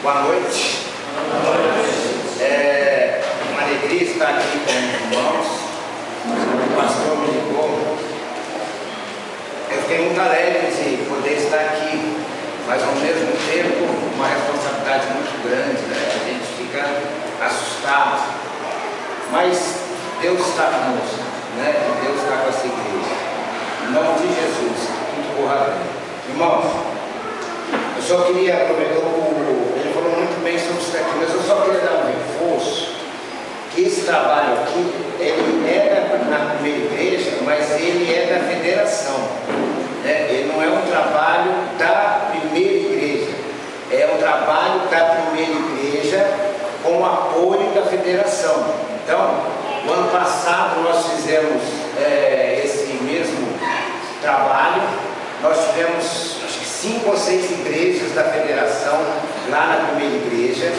Boa noite. É uma alegria estar aqui com os irmãos. O pastor me ligou. Eu fiquei muito alegre de poder estar aqui, mas ao mesmo tempo uma responsabilidade muito grande, né? A gente fica assustado. Mas Deus está conosco, né? Deus está com essa igreja. Em nome de Jesus, tudo corra bem. Irmãos, eu só queria aproveitar, ele falou muito bem sobre isso aqui, mas eu só queria dar um reforço, que esse trabalho aqui, ele é na primeira igreja, mas ele é da federação, né? Ele não é um trabalho da primeira igreja, é um trabalho da primeira igreja com o apoio da federação. Então, o ano passado nós fizemos esse mesmo trabalho, nós tivemos 5 ou 6 igrejas da federação lá na primeira igreja,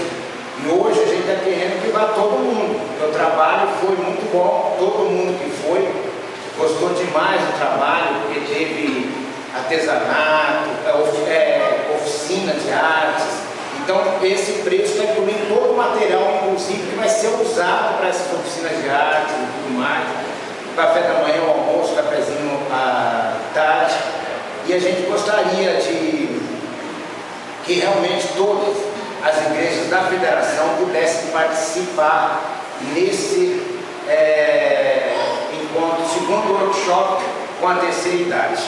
e hoje a gente está querendo que vá todo mundo, porque o trabalho foi muito bom, todo mundo que foi gostou demais do trabalho, porque teve artesanato, oficina de artes. Então esse preço está incluindo todo o material, inclusive, que vai ser usado para essas oficinas de arte e tudo mais, café da manhã, o almoço, cafezinho à tarde. E a gente gostaria de que realmente todas as igrejas da federação pudessem participar nesse encontro, segundo workshop com a terceira idade.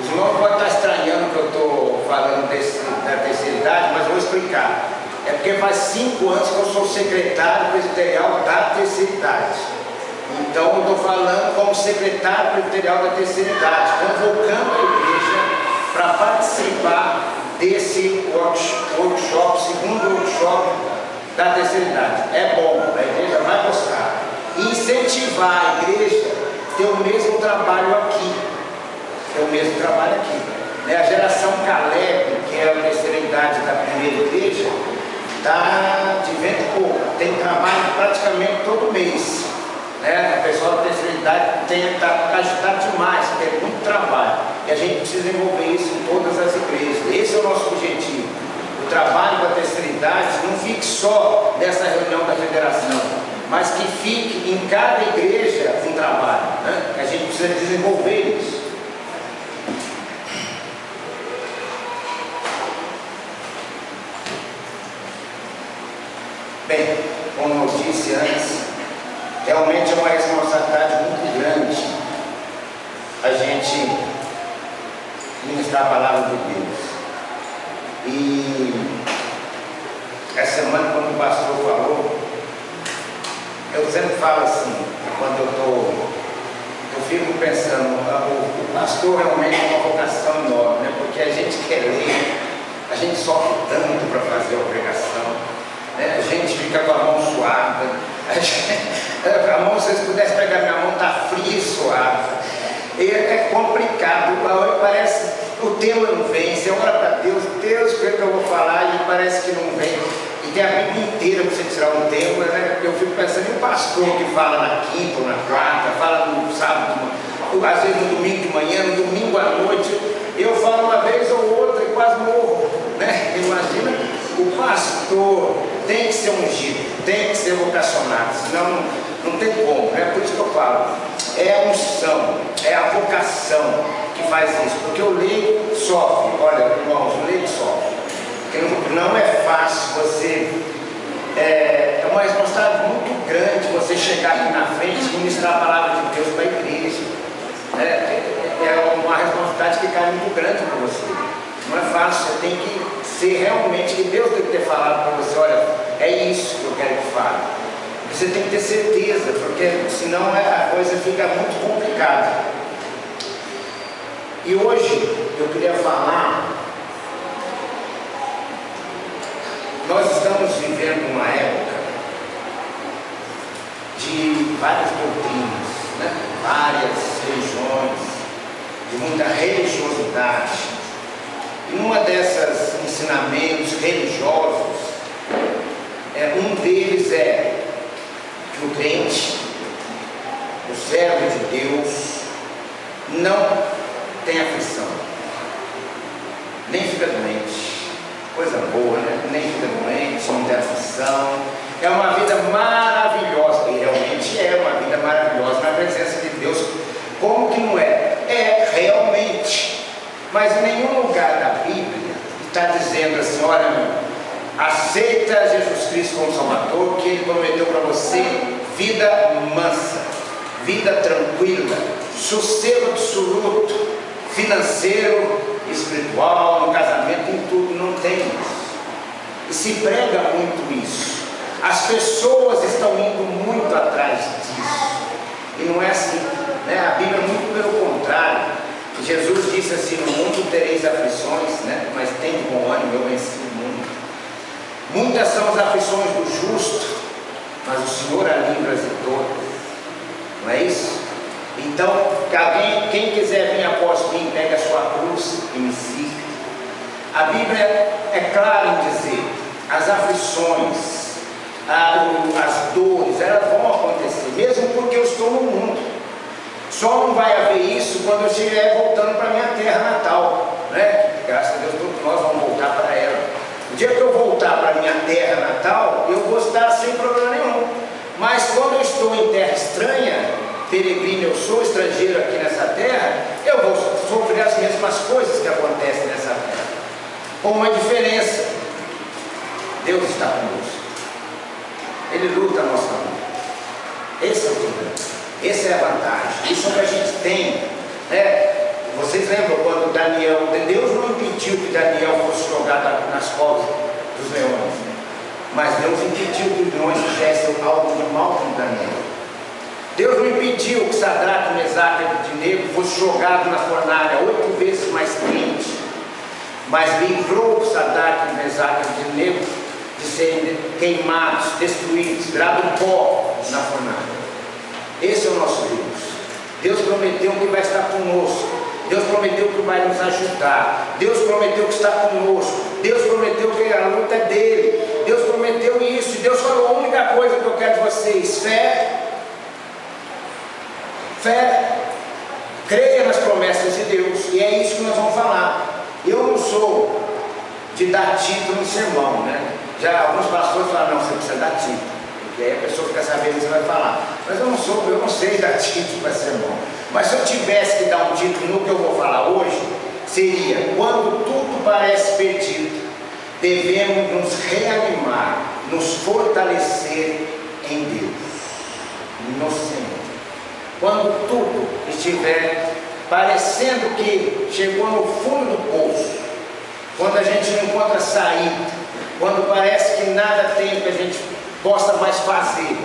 Os irmãos podem estar estranhando que eu estou falando da terceira idade, mas vou explicar. É porque faz 5 anos que eu sou secretário presbiterial da terceira idade. Então eu estou falando como secretário presbiterial da terceira idade, convocando a igreja para participar desse workshop, segundo workshop da terceira idade. É bom, a igreja vai gostar. E incentivar a igreja a ter o mesmo trabalho aqui. A geração Caleb, que é a terceira idade da primeira igreja, está de vento em pouco, tem trabalho praticamente todo mês. A pessoa da terceira idade tem que estar agitado demais, tem muito trabalho. E a gente precisa envolver isso em todas as igrejas. Esse é o nosso objetivo. O trabalho da terceira idade não fique só nessa reunião da federação, mas que fique em cada igreja um trabalho, né? A gente precisa desenvolver isso. Bem, como eu disse antes, realmente é uma responsabilidade muito grande a gente ministrar a palavra de Deus. E essa semana, quando o pastor falou, eu sempre falo assim, quando eu fico pensando, o pastor realmente é uma vocação enorme, né? Porque a gente quer ler, a gente sofre tanto para fazer a pregação. A gente fica com a mão suada, a mão, se vocês pudessem pegar minha mão, está fria e suada, e é complicado, parece o tema não vem, você ora para Deus, o que eu vou falar, e parece que não vem, e tem a Bíblia inteira para você tirar um tema, né? Eu fico pensando em um pastor que fala na quinta ou na quarta, fala no sábado, às vezes no domingo de manhã, no domingo à noite, eu falo uma vez ou outra e quase morro, né? Imagina, o pastor tem que ser ungido, tem que ser vocacionado, senão não tem como, né? Por isso que eu falo, é a unção, é a vocação que faz isso, porque o leigo sofre, olha, irmãos, o leigo sofre, porque não é fácil você, é uma responsabilidade muito grande você chegar aqui na frente e ministrar a palavra de Deus para a igreja, é uma responsabilidade que cai muito grande para você, não é fácil, você tem que ser realmente, que Deus tem que ter falado para você, olha, é isso que eu quero que fale. Você tem que ter certeza, porque senão a coisa fica muito complicada. E hoje eu queria falar, nós estamos vivendo uma época de várias doutrinas, né? Várias religiões, de muita religiosidade. E numa dessas ensinamentos religiosos, um deles é que o crente, o servo de Deus, não tem aflição, nem fica doente, coisa boa, né? Nem fica dizendo assim: olha, meu, aceita Jesus Cristo como Salvador, que Ele prometeu para você vida mansa, vida tranquila, sossego absoluto, financeiro, espiritual, no casamento, em tudo. Não tem isso. E se prega muito isso. As pessoas estão indo muito atrás disso. E não é assim, né? A Bíblia é muito pelo contrário. Jesus disse assim: no mundo tereis aflições, né? Mas tem de bom ânimo, eu venci o mundo. Muitas são as aflições do justo, mas o Senhor a livra de todas. Não é isso? Então, quem quiser vir após mim, pegue a sua cruz e me siga. A Bíblia é clara em dizer: as aflições, as dores, elas vão acontecer, mesmo porque eu estou no mundo. Só não vai haver isso quando eu estiver voltando para a minha terra natal, né? Graças a Deus todos nós vamos voltar para ela. O dia que eu voltar para a minha terra natal, eu vou estar sem problema nenhum. Mas quando eu estou em terra estranha, peregrino eu sou, estrangeiro aqui nessa terra, eu vou sofrer as mesmas coisas que acontecem nessa terra, com uma diferença: Deus está conosco, Ele luta a nossa luta. Esse é o problema, essa é a vantagem, isso é o que a gente tem, né? Vocês lembram quando Daniel, Deus não impediu que Daniel fosse jogado nas covas dos leões, mas Deus impediu que os leões fizessem algo de mal com Daniel. Deus não impediu que Sadraque, Mesaque e Abednego fosse jogado na fornalha 8 vezes mais quente, mas livrou Sadraque, Mesaque e Abednego de serem queimados, destruídos, virados pó na fornalha. Esse é o nosso Deus. Deus prometeu que vai estar conosco. Deus prometeu que vai nos ajudar. Deus prometeu que está conosco. Deus prometeu que a luta é dele. Deus prometeu isso. E Deus falou: a única coisa que eu quero de vocês: fé. Fé. Creia nas promessas de Deus. E é isso que nós vamos falar. Eu não sou de dar título em sermão, né? Já alguns pastores falam: não, você precisa dar título. E aí a pessoa fica sabendo o que você vai falar. Mas eu não sei dar título para sermão. Mas se eu tivesse que dar um título no que eu vou falar hoje, seria: quando tudo parece perdido, devemos nos reanimar, nos fortalecer em Deus, no Senhor. Quando tudo estiver parecendo que chegou no fundo do poço, quando a gente não encontra saída, quando parece que nada tem que a gente possa mais fazer,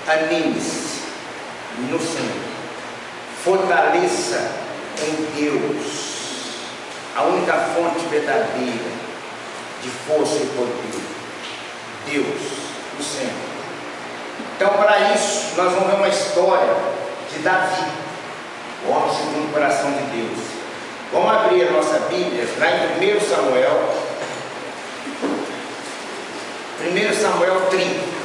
anime-se no Senhor, fortaleça em Deus, a única fonte verdadeira de força e poder, Deus, o Senhor. Então, para isso, nós vamos ver uma história de Davi, o homem segundo o coração de Deus. Vamos abrir a nossa Bíblia lá em 1 Samuel 30.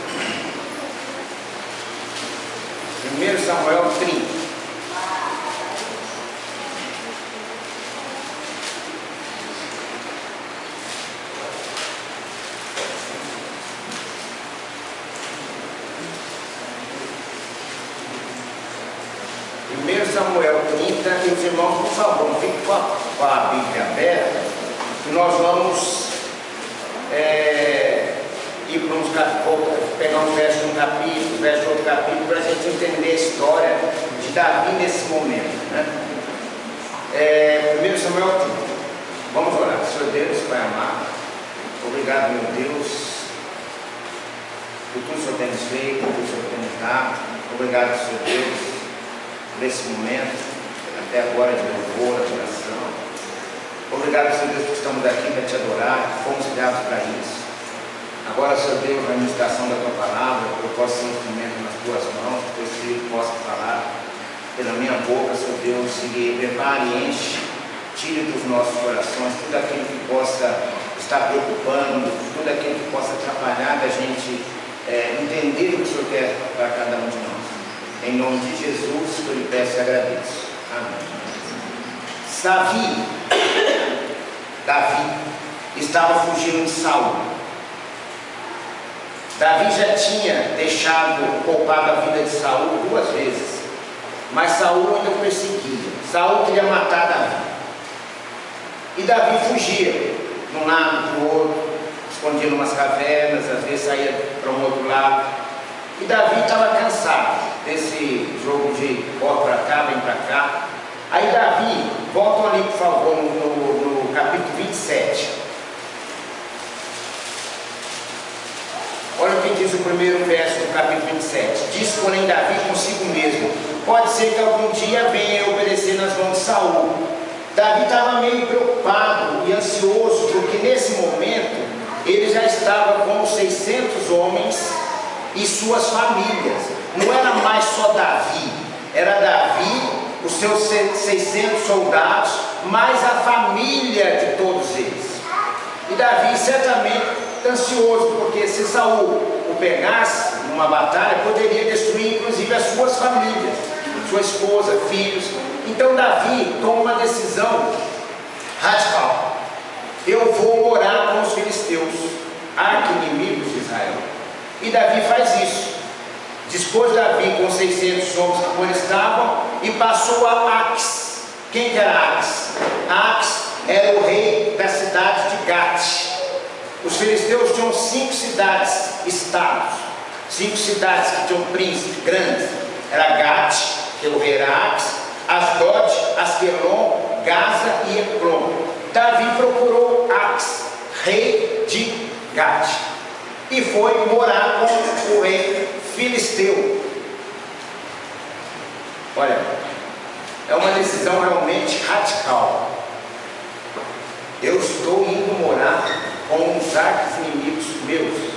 1 Samuel 30. Samuel 30, e os irmãos, por favor, não fiquem com a Bíblia aberta, que nós vamos ir para uns capítulos, pegar um verso de um capítulo, verso de outro capítulo, para a gente entender a história de Davi nesse momento, né? 1 Samuel 30. Vamos orar. Senhor Deus, Pai amado, obrigado, meu Deus, por tudo que o Senhor tem nos feito, por tudo que o Senhor tem nos dado. Obrigado, Senhor Deus, nesse momento, até agora, de louvor, adoração. Obrigado, Senhor Deus, que estamos aqui para te adorar, fomos criados para isso. Agora, Senhor Deus, na administração da tua palavra, eu posso ser um instrumento nas tuas mãos, que o teu Espírito possa falar pela minha boca, Senhor Deus, e prepare e enche, tire dos nossos corações tudo aquilo que possa estar preocupando, tudo aquilo que possa atrapalhar da gente entender o que o Senhor quer para cada um de nós. Em nome de Jesus, que eu lhe peço e agradeço. Amém. Davi estava fugindo de Saul. Davi já tinha poupado a vida de Saul 2 vezes, mas Saul ainda perseguia. Saul queria matar Davi. E Davi fugia. num lado, para o outro, escondia em umas cavernas, às vezes saía para um outro lado. E Davi estava cansado desse jogo de ó para cá, vem para cá. Aí Davi, voltam ali por favor no capítulo 27. Olha o que diz o primeiro verso do capítulo 27. Diz, porém, Davi consigo mesmo: pode ser que algum dia venha obedecer nas mãos de Saul. Davi estava meio preocupado e ansioso, porque nesse momento ele já estava com 600 homens e suas famílias. Não era mais só Davi, era Davi, os seus 600 soldados, mais a família de todos eles. E Davi certamente ansioso, porque se Saul o pegasse numa batalha, poderia destruir inclusive as suas famílias, sua esposa, filhos. Então Davi toma uma decisão radical: eu vou morar com os filisteus, arqui-inimigos de Israel. E Davi faz isso. Dispôs Davi com 600 homens que por estavam e passou a Aques. Quem que era Aques? Aques era o rei da cidade de Gate. Os filisteus tinham 5 cidades, estados, 5 cidades que tinham príncipes grandes. Era Gate, que o rei era Aques, Asdod, Asquelon, Gaza e Ecrom. Davi procurou Aques, rei de Gate, e foi morar com o rei filisteu. Olha, é uma decisão realmente radical. Eu estou indo morar com os arqui-inimigos meus.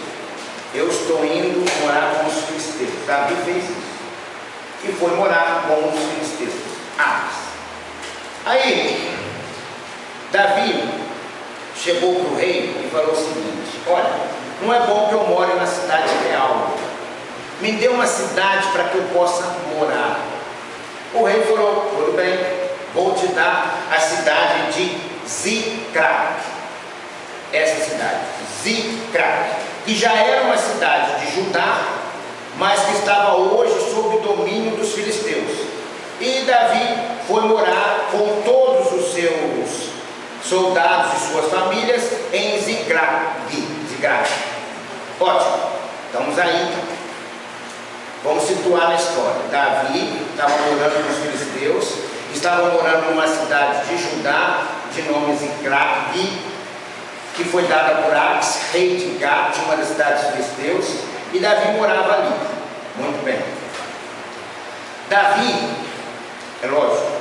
Eu estou indo morar com os filisteus. Davi fez isso e foi morar com os filisteus. Aí Davi chegou para o rei e falou o seguinte: olha, não é bom que eu more na cidade real, me dê uma cidade para que eu possa morar. O rei falou: tudo bem, vou te dar a cidade de Ziclag. Essa cidade, Ziclag, que já era uma cidade de Judá, mas que estava hoje sob o domínio dos filisteus. E Davi foi morar com todos os seus soldados e suas famílias em Ziclag. Ótimo, estamos aí então. Vamos situar na história. Davi estava morando com os filisteus, estava morando numa cidade de Judá, de nome Ziclag, que foi dada por Aques, rei de Gate, uma das cidades dos filisteus, e Davi morava ali. Muito bem. Davi, é lógico,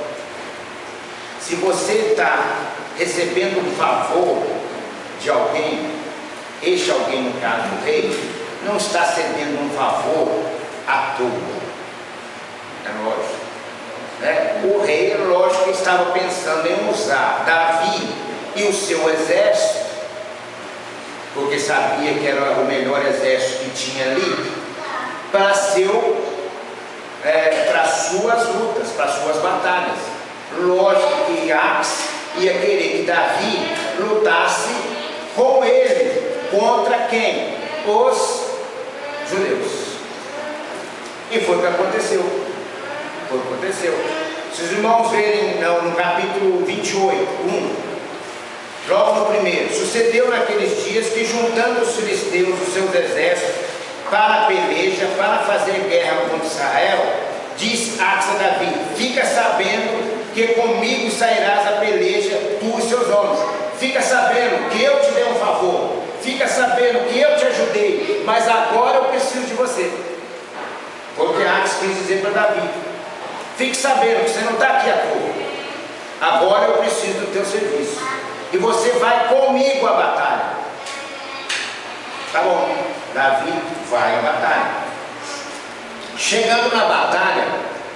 se você está recebendo um favor de alguém, este alguém, no caso o rei, não está cedendo um favor à toa. É lógico, né? O rei, lógico, estava pensando em usar Davi e o seu exército, porque sabia que era o melhor exército que tinha ali, para suas lutas, para suas batalhas. Lógico que Aques ia querer que Davi lutasse com ele. Contra quem? Os judeus. E foi o que aconteceu. Foi o que aconteceu. Se os irmãos verem no capítulo 28, 1, logo no primeiro: sucedeu naqueles dias que, juntando os filisteus, os seus exércitos, para a peleja, para fazer guerra contra Israel, diz Aques a Davi: fica sabendo que comigo sairás a peleja, tu e seus homens. Fica sabendo que eu te dei um favor. Fica sabendo que eu te ajudei, mas agora eu preciso de você. Foi o que Aques quis dizer para Davi. Fique sabendo que você não está aqui à toa. Agora eu preciso do teu serviço. E você vai comigo à batalha. Tá bom. Davi vai à batalha. Chegando na batalha,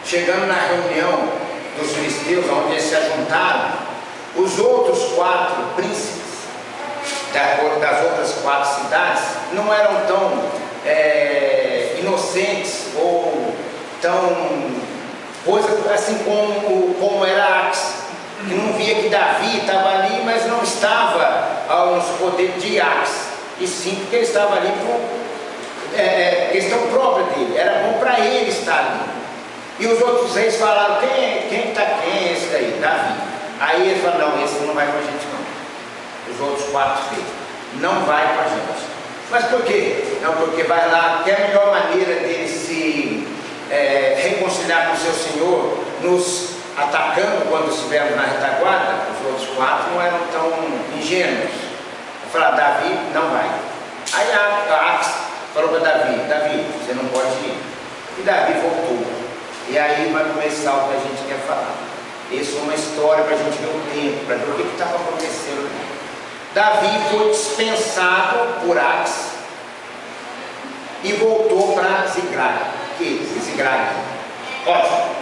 chegando na reunião dos filisteus, onde eles se ajuntaram, os outros 4 príncipes das outras 4 cidades não eram tão inocentes ou tão coisa assim como era Aques, que não via que Davi estava ali, mas não estava aos poderes de Aques, e sim porque ele estava ali por questão própria dele. Era bom para ele estar ali. E os outros reis falaram: quem é esse daí? Davi. Aí ele falou: não, esse não vai com a gente não. os outros 4 filhos. Não vai com a gente. Mas por quê? Não, porque vai lá, que é a melhor maneira dele se reconciliar com o seu Senhor, nos atacando quando estivermos na retaguarda. Os outros 4 não eram tão ingênuos. Eu falei, Davi, não vai. Aí Ax falou para Davi, Davi, você não pode ir. E Davi voltou. E aí vai começar o que a gente quer falar. Isso é uma história para a gente ver o tempo, para ver o que estava acontecendo ali. Davi foi dispensado por Ax e voltou para Ziklag. Que Ziklag? Ótimo.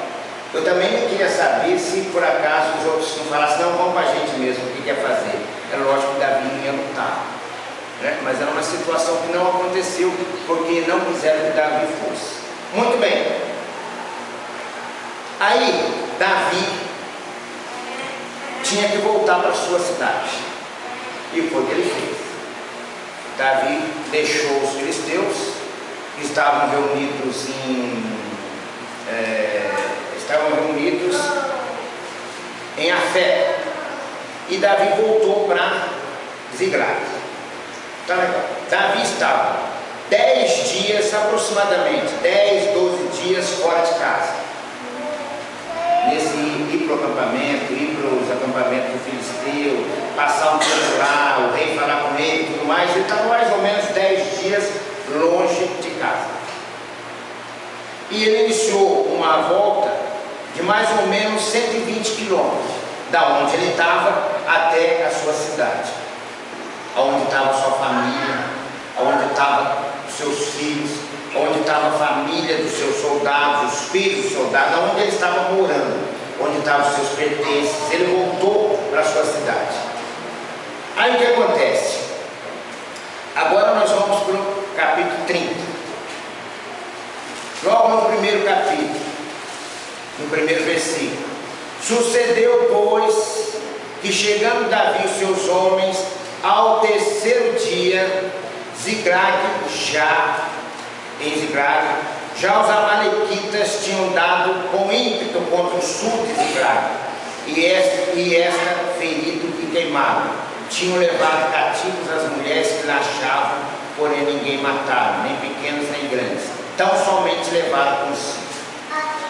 Eu também não queria saber se por acaso os outros não falassem, não, vamos para a gente mesmo, o que quer fazer? É lógico que Davi não ia lutar, né? Mas era uma situação que não aconteceu, porque não quiseram que Davi fosse. Muito bem. Aí, Davi tinha que voltar para a sua cidade. E foi o que ele fez. Davi deixou os filisteus, que estavam reunidos em Afé. E Davi voltou para Ziklag. Tá legal. Davi estava 10 dias aproximadamente, 10, 12 dias fora de casa. Nesse ir para o acampamento, ir para os acampamentos do filisteu, passar um tempo lá, o rei falar com ele e tudo mais, ele estava mais ou menos 10 dias longe de casa. E ele iniciou uma volta de mais ou menos 120 quilômetros, da onde ele estava até a sua cidade, onde estava a sua família, onde estavam os seus filhos, onde estava a família dos seus soldados, os filhos dos soldados, onde ele estava morando, onde estavam os seus pertences. Ele voltou para a sua cidade. Aí o que acontece? Agora nós vamos para o capítulo 30. Logo no primeiro capítulo, no primeiro versículo: sucedeu, pois, que chegando Davi e os seus homens ao terceiro dia, em Ziklag, já os amalequitas tinham dado com ímpeto contra o sul de Ziklag, e esta ferido e queimado. Tinham levado cativos as mulheres que lá achavam, porém ninguém mataram, nem pequenos nem grandes, tão somente levaram consigo.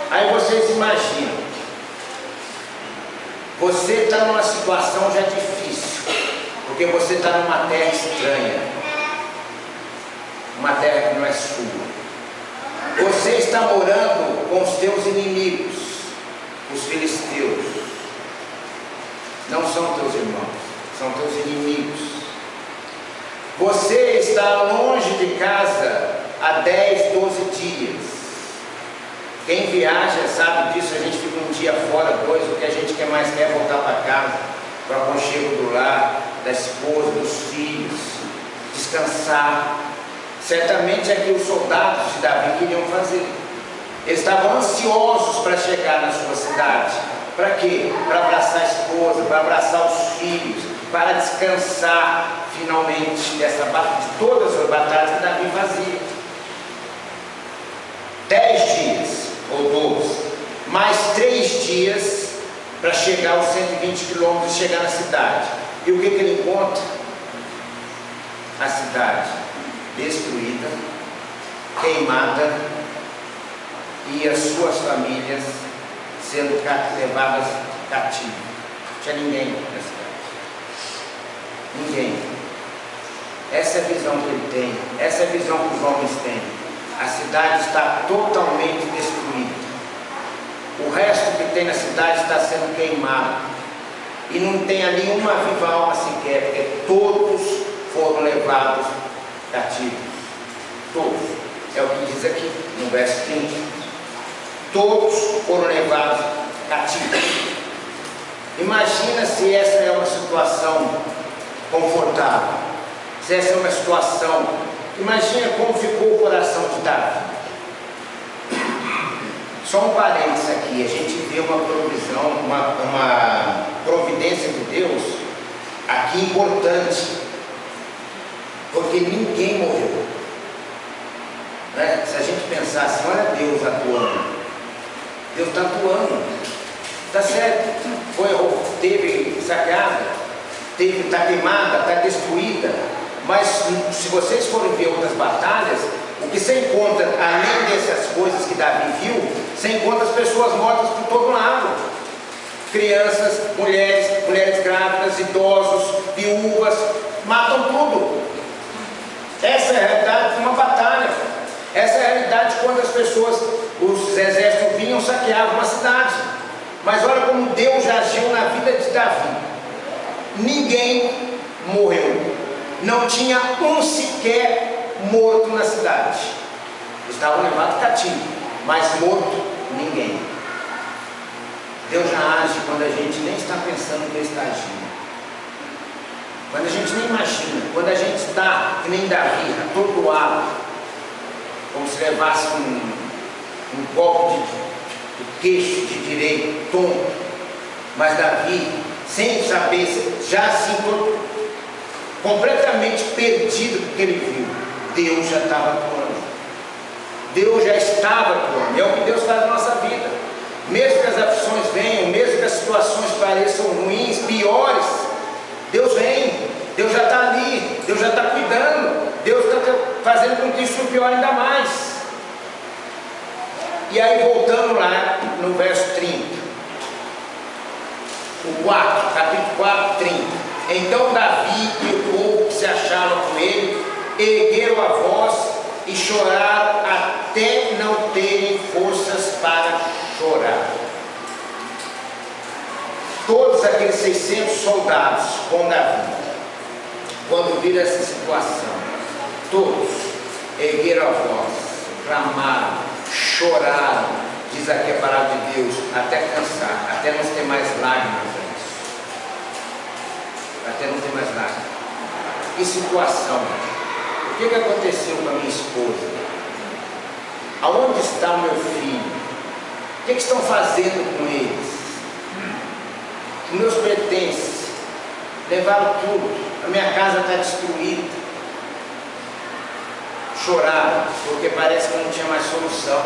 Aí vocês imaginam, você está numa situação já difícil, porque você está numa terra estranha, uma terra que não é sua. Você está morando com os teus inimigos, os filisteus. Não são teus irmãos, são teus inimigos. Você está longe de casa há 10, 12 dias. Quem viaja sabe disso, a gente fica um dia fora, 2, o que a gente mais quer é voltar para casa, para o aconchego do lar, da esposa, dos filhos, descansar. Certamente é que os soldados de Davi queriam fazer. Eles estavam ansiosos para chegar na sua cidade. Para quê? Para abraçar a esposa, para abraçar os filhos, para descansar finalmente de todas as batalhas que Davi fazia. 10 dias ou 12, mais 3 dias para chegar aos 120 quilômetros e chegar na cidade. E o que ele encontra? A cidade destruída, queimada, e as suas famílias sendo levadas cativas. Não tinha ninguém na cidade. Ninguém. Essa é a visão que ele tem, essa é a visão que os homens têm. A cidade está totalmente destruída. O resto que tem na cidade está sendo queimado. E não tem ali uma viva alma sequer, porque todos foram levados cativos. Todos. É o que diz aqui no verso 30. Todos foram levados cativos. Imagina se essa é uma situação confortável. Se essa é uma situação. Imagina como ficou o coração de Davi. Só um parênteses aqui. A gente vê uma provisão, uma providência de Deus aqui importante. Porque ninguém morreu. Né? Se a gente pensar assim, olha Deus atuando. Deus está atuando. Está certo. Teve saqueada. está queimada, está destruída. Mas se vocês forem ver outras batalhas, o que você encontra, além dessas coisas que Davi viu, você encontra as pessoas mortas por todo lado. Crianças, mulheres grávidas, idosos, viúvas, matam tudo. Essa é a realidade de uma batalha. Essa é a realidade quando as pessoas, os exércitos vinham, saqueavam uma cidade. Mas olha como Deus agiu na vida de Davi. Ninguém morreu. Não tinha um sequer morto na cidade. Estavam levados cativo, mas morto ninguém. Deus já age quando a gente nem está pensando que Ele está agindo. Quando a gente nem imagina, quando a gente está, que nem Davi, atordoado, como se levasse um golpe de queixo de direito, tonto. Mas Davi, sem saber, já assim, completamente perdido porque ele viu, Deus já estava atuando. Deus já estava atuando. É o que Deus faz na nossa vida. Mesmo que as aflições venham, mesmo que as situações pareçam ruins, piores, Deus vem, Deus já está ali, Deus já está cuidando, Deus está fazendo com que isso piore ainda mais. E aí, voltando lá no verso 30, o 4, capítulo 4, 30. Então Davi e o povo que se achavam com ele ergueram a voz e choraram até não terem forças para chorar. Todos aqueles 600 soldados com Davi, quando viram essa situação, todos ergueram a voz, clamaram, choraram, diz aqui a palavra de Deus, até cansar, até não ter mais lágrimas, até não ter mais lágrimas. Que situação! O que aconteceu com a minha esposa? Aonde está o meu filho? O que estão fazendo com eles? Os meus pertences levaram tudo, a minha casa está destruída. Choraram, porque parece que não tinha mais solução,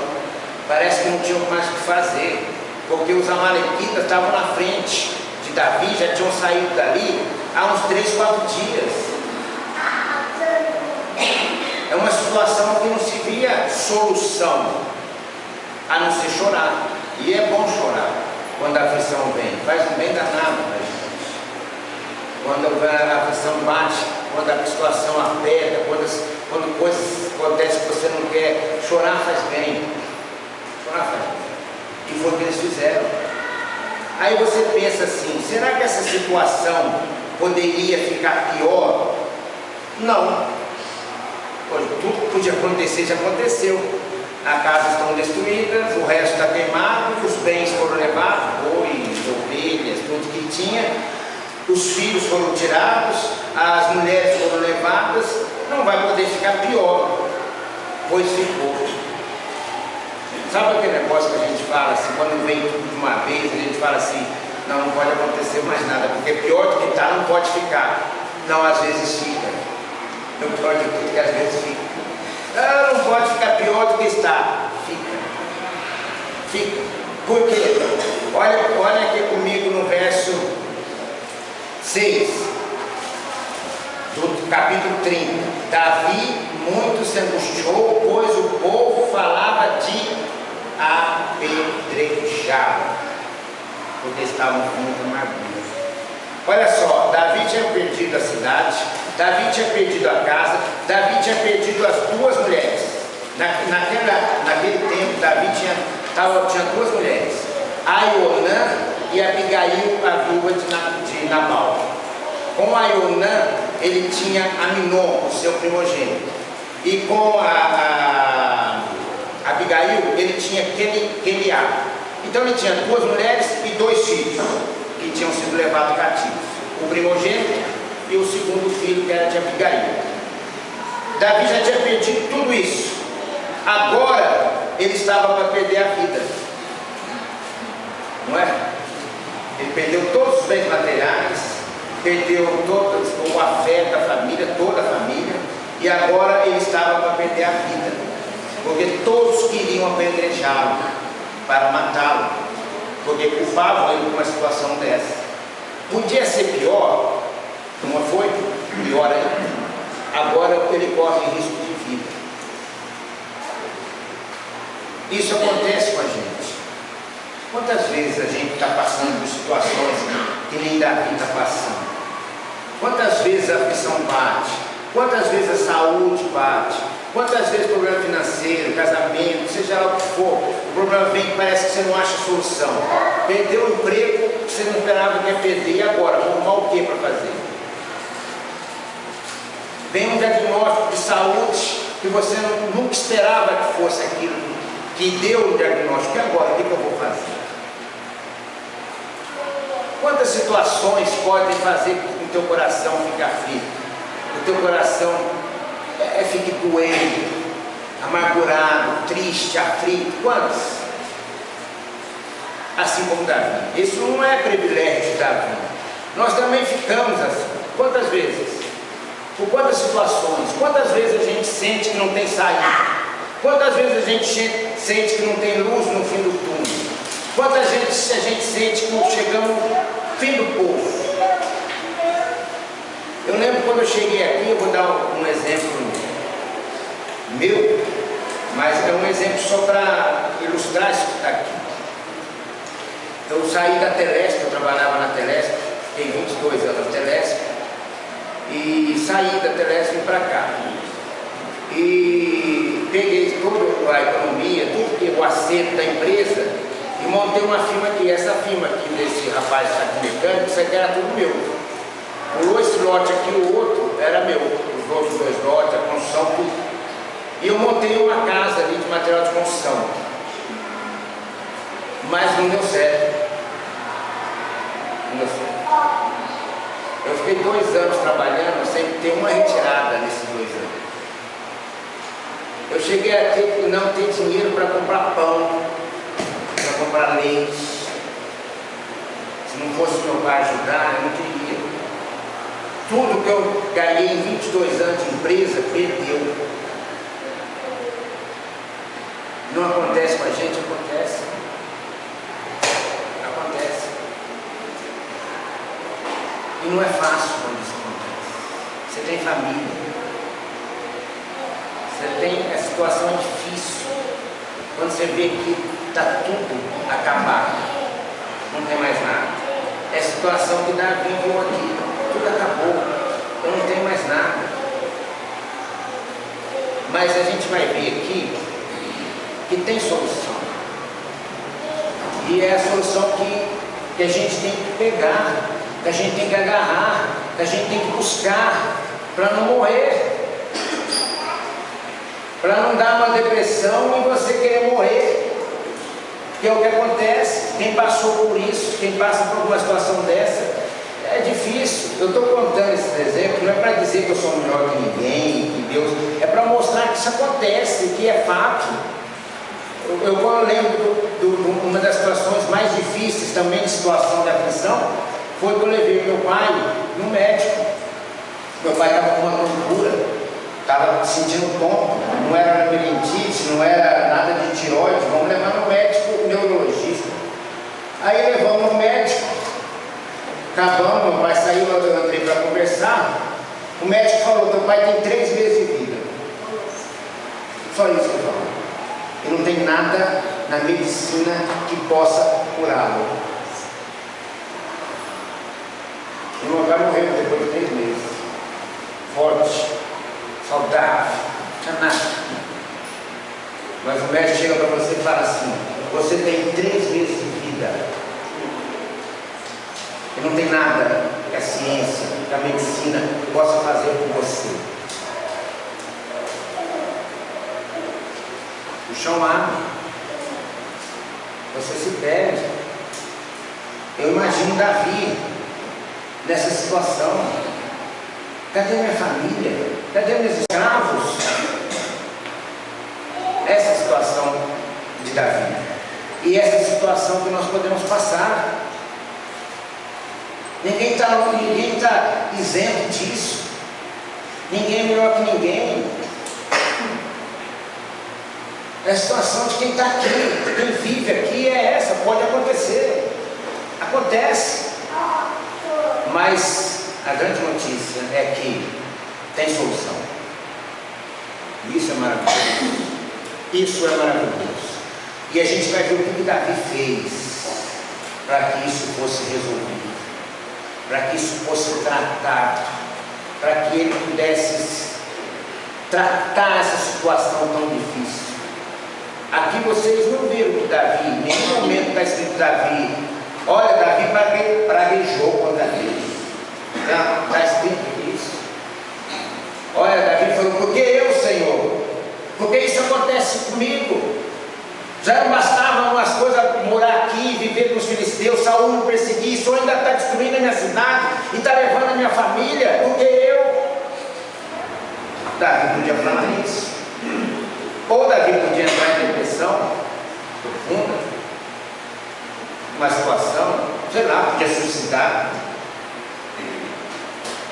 parece que não tinham mais o que fazer, porque os amalequitas estavam na frente de Davi, já tinham saído dali há uns 3, 4 dias. É uma situação que não se via solução, a não ser chorar. E é bom chorar quando a aflição vem, faz um bem danado para a gente. Quando a aflição bate, quando a situação aperta, quando coisas acontecem que você não quer, chorar faz bem. Chorar faz bem. E foi o que eles fizeram. Aí você pensa assim, será que essa situação poderia ficar pior? Não. Tudo que podia acontecer já aconteceu. As casas estão destruídas, o resto está queimado, os bens foram levados, bois, ovelhas, tudo que tinha, os filhos foram tirados, as mulheres foram levadas, não vai poder ficar pior, pois ficou. Sabe aquele negócio que a gente fala assim, quando vem tudo de uma vez, a gente fala assim, não pode acontecer mais nada, porque pior do que está não pode ficar. Não, às vezes fica. Não pode tudo que às vezes fica. Não pode ficar pior do que está. Fica. Por quê? Olha aqui comigo no verso 6 do capítulo 30. Davi muito se angustiou, pois o povo falava de apedrejá-lo, porque estavam com muita amargura. Olha só, Davi tinha perdido a cidade, Davi tinha perdido a casa, Davi tinha perdido as 2 mulheres. Naquele tempo, Davi tinha 2 mulheres, Aionã e Abigail, a viúva de Nabal. Com Aionã, ele tinha Aminon, o seu primogênito, e com a Abigail, ele tinha Queliá. Então ele tinha 2 mulheres e 2 filhos que tinham sido levados cativos, o primogênito e o segundo filho, que era de Abigail. Davi já tinha perdido tudo isso, agora ele estava para perder a vida, não é? Ele perdeu todos os bens materiais, perdeu todo o afeto da família, toda a família, e agora ele estava para perder a vida, porque todos queriam apedrejá-lo para matá-lo, porque culpavam ele de uma situação dessa. Podia ser pior, Uma foi, pior ainda, agora ele corre risco de vida. Isso acontece com a gente. Quantas vezes a gente está passando por situações que nem Davi está passando? Quantas vezes a aflição bate? Quantas vezes a saúde bate? Quantas vezes problema financeiro, casamento, seja lá o que for, o problema vem que parece que você não acha solução. Perdeu o emprego que você não esperava que ia perder, e agora? Vou arrumar o que para fazer? Vem um diagnóstico de saúde que você nunca esperava que fosse aquilo que deu o diagnóstico. E agora? O que eu vou fazer? Quantas situações podem fazer com que o teu coração fique aflito? O teu coração fique doente, amargurado, triste, aflito. Quantas? Assim como Davi. Isso não é privilégio de Davi. Nós também ficamos assim. Quantas vezes? Por quantas situações? Quantas vezes a gente sente que não tem saída? Quantas vezes a gente sente que não tem luz no fim do túnel? Quantas vezes a gente sente que não chegamos no fim do poço? Eu lembro quando eu cheguei aqui, eu vou dar um exemplo meu, mas é um exemplo só para ilustrar isso que está aqui. Eu saí da Telesp, eu trabalhava na Telesp, fiquei 22 anos na Telesp, e saí da Telesp e vim para cá. E peguei toda a economia, tudo que o acerto da empresa, e montei uma firma aqui. Essa firma aqui desse rapaz que está aqui mecânico, isso aqui era tudo meu. Pulou esse lote aqui, o outro era meu, os outros 2 lotes, a construção, tudo. E eu montei uma casa ali de material de construção, mas não deu certo. Não deu certo. Eu fiquei 2 anos trabalhando sem ter uma retirada nesses 2 anos. Eu cheguei a não ter dinheiro para comprar pão, para comprar leite. Se não fosse meu pai ajudar, eu não queria. Tudo que eu ganhei em 22 anos de empresa, perdeu. Não acontece com a gente? Acontece. Acontece. E não é fácil quando isso acontece. Você tem família. Você tem, a situação é difícil. Quando você vê que está tudo acabado, não tem mais nada. É a situação que Davi viu aqui. Tudo acabou, eu não tenho mais nada. Mas a gente vai ver aqui que tem solução. E é a solução que a gente tem que pegar, que a gente tem que agarrar, que a gente tem que buscar para não morrer. Para não dar uma depressão e você querer morrer. Que é o que acontece. Quem passou por isso, quem passa por uma situação dessa, é difícil. Eu estou contando esse exemplo, não é para dizer que eu sou melhor que ninguém, que Deus, é para mostrar que isso acontece, que é fato. Eu lembro de uma das situações mais difíceis também de situação de aflição, foi que eu levei meu pai no médico. Meu pai estava com uma tontura, estava sentindo tonto, não era labirintite, não era nada de tireoide, vamos levar no médico neurologista. Aí levamos no médico. Acabamos, meu pai saiu, eu entrei para conversar. O médico falou: teu pai tem 3 meses de vida. Só isso que ele falou. E não tem nada na medicina que possa curá-lo. E meu pai morreu depois de 3 meses. Forte, saudável, não tinha nada. Mas o médico chega para você e fala assim: você tem 3 meses de vida. E não tem nada que a ciência, que a medicina possa fazer por você. O chão abre, você se perde. Eu imagino Davi nessa situação. Cadê minha família? Cadê meus escravos? Essa é a situação de Davi. E essa é a situação que nós podemos passar. Ninguém está isento disso. Ninguém é melhor que ninguém. É a situação de quem está aqui, quem vive aqui é essa, pode acontecer. Acontece. Mas a grande notícia é que tem solução. Isso é maravilhoso. Isso é maravilhoso. E a gente vai ver o que Davi fez para que isso fosse resolvido, para que isso fosse tratado, para que ele pudesse tratar essa situação tão difícil. Aqui vocês não viram que Davi, em nenhum momento está escrito Davi, olha, Davi praguejou contra Deus. Não, está escrito isso. Olha, Davi falou, por que eu, Senhor? Por que isso acontece comigo? Já não bastava umas coisas morar aqui, viver com os filisteus, Saul me perseguir, isso ainda está destruindo a minha cidade e está levando a minha família, porque eu. Davi podia falar isso. Ou Davi podia entrar em depressão profunda, uma situação, sei lá, podia suicidar.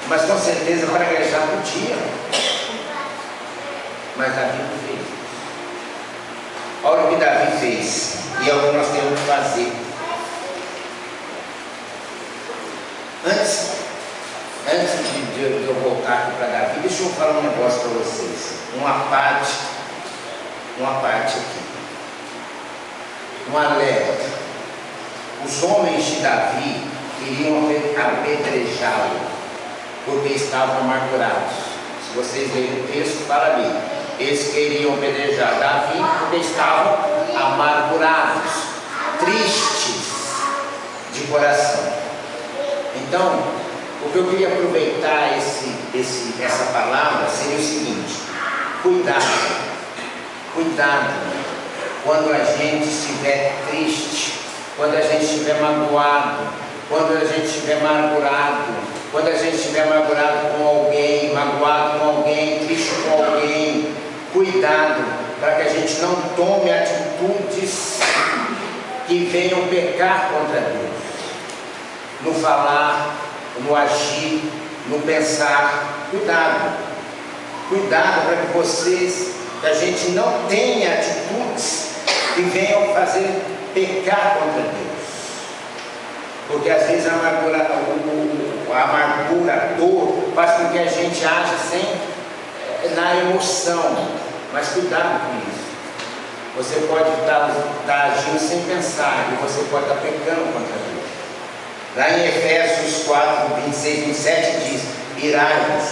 Mas com certeza praguejar podia. Mas Davi não fez. Olha o que Davi fez, e é o que nós temos que fazer. Antes de eu voltar aqui para Davi, deixa eu falar um negócio para vocês. Uma parte aqui. Um alerta. Os homens de Davi queriam apedrejá-lo, porque estavam amargurados. Se vocês lerem o texto, fala ali. Eles queriam apedrejar Davi porque estavam amargurados, tristes de coração. Então, o que eu queria aproveitar essa palavra seria o seguinte: cuidado quando a gente estiver triste, quando a gente estiver magoado, quando a gente estiver amargurado, quando a gente estiver amargurado com alguém, magoado com alguém, triste com alguém. Cuidado para que a gente não tome atitudes que venham pecar contra Deus, no falar, no agir, no pensar. Cuidado para que a gente não tenha atitudes que venham fazer pecar contra Deus, porque às vezes a amargura, a dor faz com que a gente age na emoção. Mas cuidado com isso. Você pode estar agindo sem pensar, e você pode estar pecando contra Deus. Lá em Efésios 4, 26, 27 diz: irai-vos,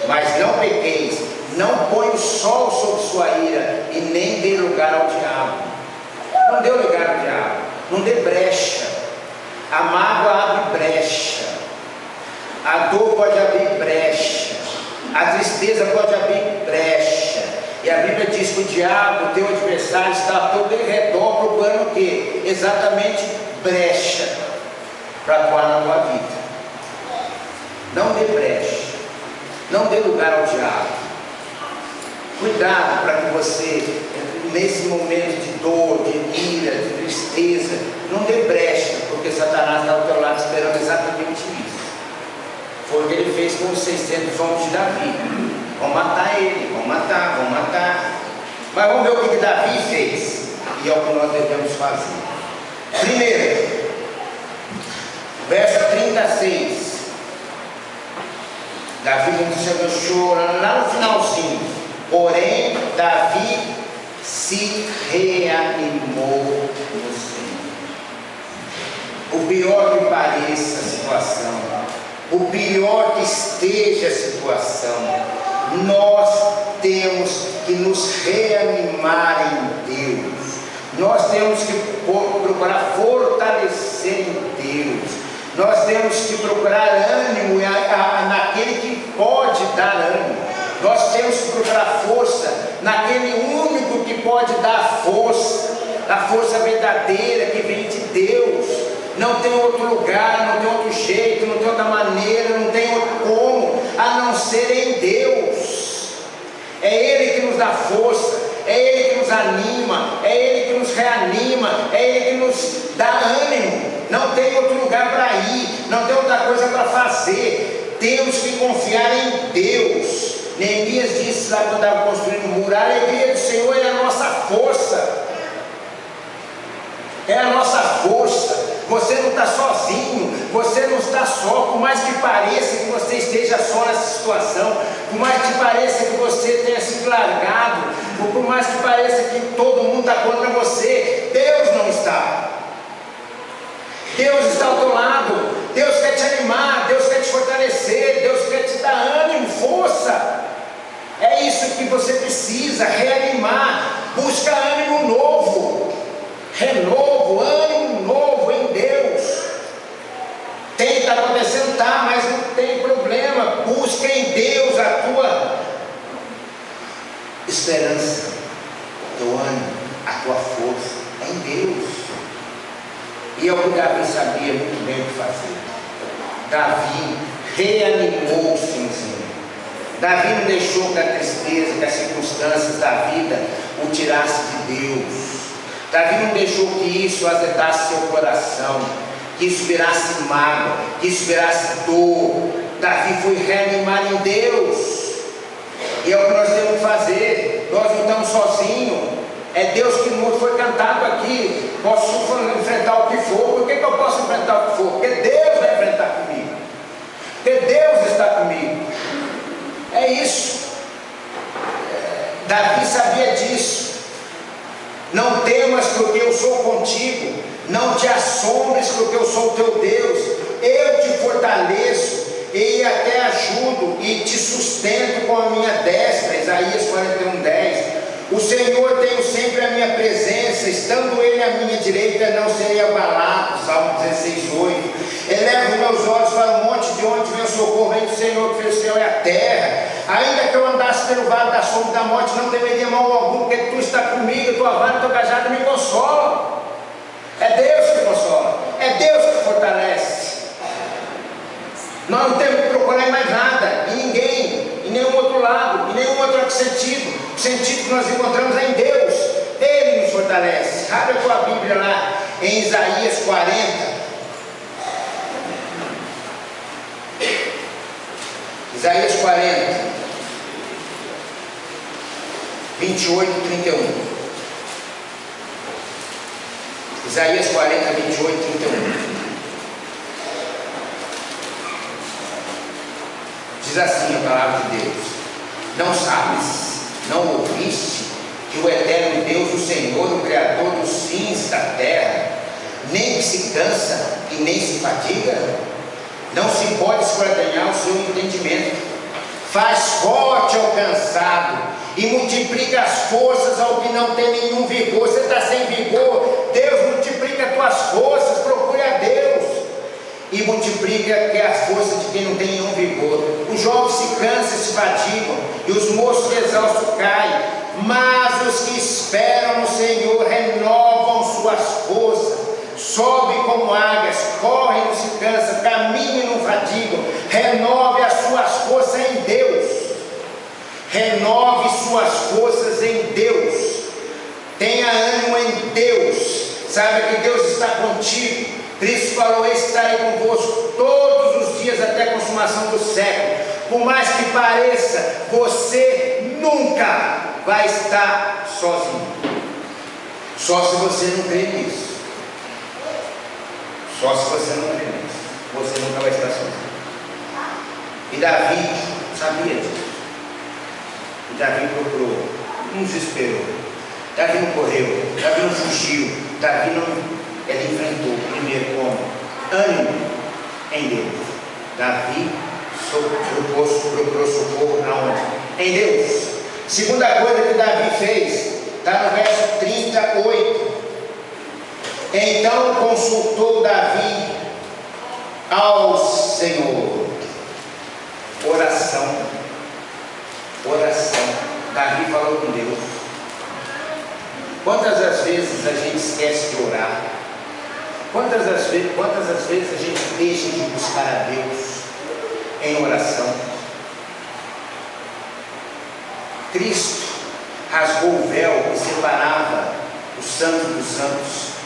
mas não pequeis, não põe o sol sobre sua ira, e nem dê lugar ao diabo. Não dê lugar ao diabo, não dê brecha. A mágoa abre brecha, a dor pode abrir brecha, a tristeza pode abrir brecha. E a Bíblia diz que o diabo, teu adversário, está todo em redor procurando o quê? Exatamente brecha para atuar na tua vida. Não dê brecha, não dê lugar ao diabo. Cuidado para que você, nesse momento de dor, de ira, de tristeza, não dê brecha, porque Satanás está ao teu lado esperando exatamente isso. Foi o que ele fez com os 600 homens de Davi. Vão matar ele, vão matar. Mas vamos ver o que Davi fez, e é o que nós devemos fazer. Primeiro, verso 36. Davi chegou chorando lá no finalzinho. Porém, Davi se reanimou no Senhor. O pior que pareça a situação, o pior que esteja a situação, nós temos que nos reanimar em Deus. Nós temos que procurar fortalecer em Deus. Nós temos que procurar ânimo naquele que pode dar ânimo. Nós temos que procurar força naquele único que pode dar força, a força verdadeira que vem de Deus. Não tem outro lugar, não tem outro jeito, não tem outra maneira, não tem outro como, a não ser em Deus. É Ele que nos dá força, é Ele que nos anima, é Ele que nos reanima, é Ele que nos dá ânimo. Não tem outro lugar para ir, não tem outra coisa para fazer. Temos que confiar em Deus. Neemias disse lá quando estava construindo o muro: a alegria do Senhor é a nossa força, é a nossa força. Você não está sozinho, você não está só. Por mais que pareça que você esteja só nessa situação, por mais que pareça que você tenha sido largado, ou por mais que pareça que todo mundo está contra você, Deus não está. Deus está ao teu lado. Deus quer te animar, Deus quer te fortalecer, Deus quer te dar ânimo, força. É isso que você precisa, reanimar. Busca ânimo novo, renovo, ânimo novo em Deus. Tem, está acontecendo, tá, mas não tem problema. Busca em Deus a tua esperança, teu ânimo, a tua força. É em Deus. E é o que Davi sabia muito bem o que fazer. Davi reanimou-se em Senhor. Davi não deixou que a tristeza, que as circunstâncias da vida o tirasse de Deus. Davi não deixou que isso azedasse seu coração, que isso virasse mágoa, que isso virasse dor. Davi foi reanimar em Deus. E é o que nós temos que fazer. Nós não estamos sozinhos. É Deus que nos foi cantado aqui. Posso enfrentar o que for. Por que eu posso enfrentar o que for? Porque Deus vai enfrentar comigo. Porque Deus está comigo. É isso. Davi sabia disso. Não temas, porque eu sou contigo. Não te assombres, porque eu sou o teu Deus. Eu te fortaleço e até ajudo e te sustento com a minha destra. Isaías 41:10. O Senhor tem sempre a minha presença, estando Ele à minha direita, não serei abalado. Salmo 16:8. Elevo meus olhos para o monte, de onde vem o socorro, vem do Senhor que fez o céu e a terra. Ainda que eu andasse pelo vale da sombra da morte, não temeria mal algum, porque tu está comigo, tua vara e teu cajado me consolam. É Deus que consola, é Deus que fortalece. Nós não temos que procurar em mais nada, em ninguém, em nenhum outro lado, em nenhum outro sentido. O sentido que nós encontramos é em Deus. Ele nos fortalece. Abre a tua Bíblia lá em Isaías 40. Isaías 40, 28 e 31. Isaías 40, 28 e 31. Diz assim a palavra de Deus: não sabes, não ouviste, que o eterno Deus, o Senhor, o Criador dos fins da terra, nem que se cansa e nem se fadiga? Não se pode esquadrinhar o seu entendimento. Faz forte ao cansado e multiplica as forças ao que não tem nenhum vigor. Você está sem vigor, Deus multiplica as tuas forças. Procure a Deus e multiplica que é a força de quem não tem nenhum vigor. Os jovens se cansam e se fatigam, e os moços exaustos caem, mas os que esperam no Senhor renovam suas forças, sobem como águias, correm e não se cansam, caminham e não fatigam. Renove as suas forças em Deus. Renove suas forças em Deus. Tenha ânimo em Deus. Saiba que Deus está contigo. Cristo falou: estarei convosco todos os dias até a consumação do século. Por mais que pareça, você nunca vai estar sozinho. Só se você não crê nisso. Só se você não crê nisso, você nunca vai estar sozinho. E Davi sabia disso. E Davi procurou, não desesperou. Davi não correu, Davi não fugiu, Davi não... Ele enfrentou primeiro como? Ânimo em Deus. Davi procurou socorro aonde? Em Deus. Segunda coisa que Davi fez, está no verso 38. Então consultou Davi ao Senhor. Oração. Oração. Davi falou com Deus. Quantas das vezes a gente esquece de orar? Quantas das vezes a gente deixa de buscar a Deus em oração? Cristo rasgou o véu que separava o santo dos santos.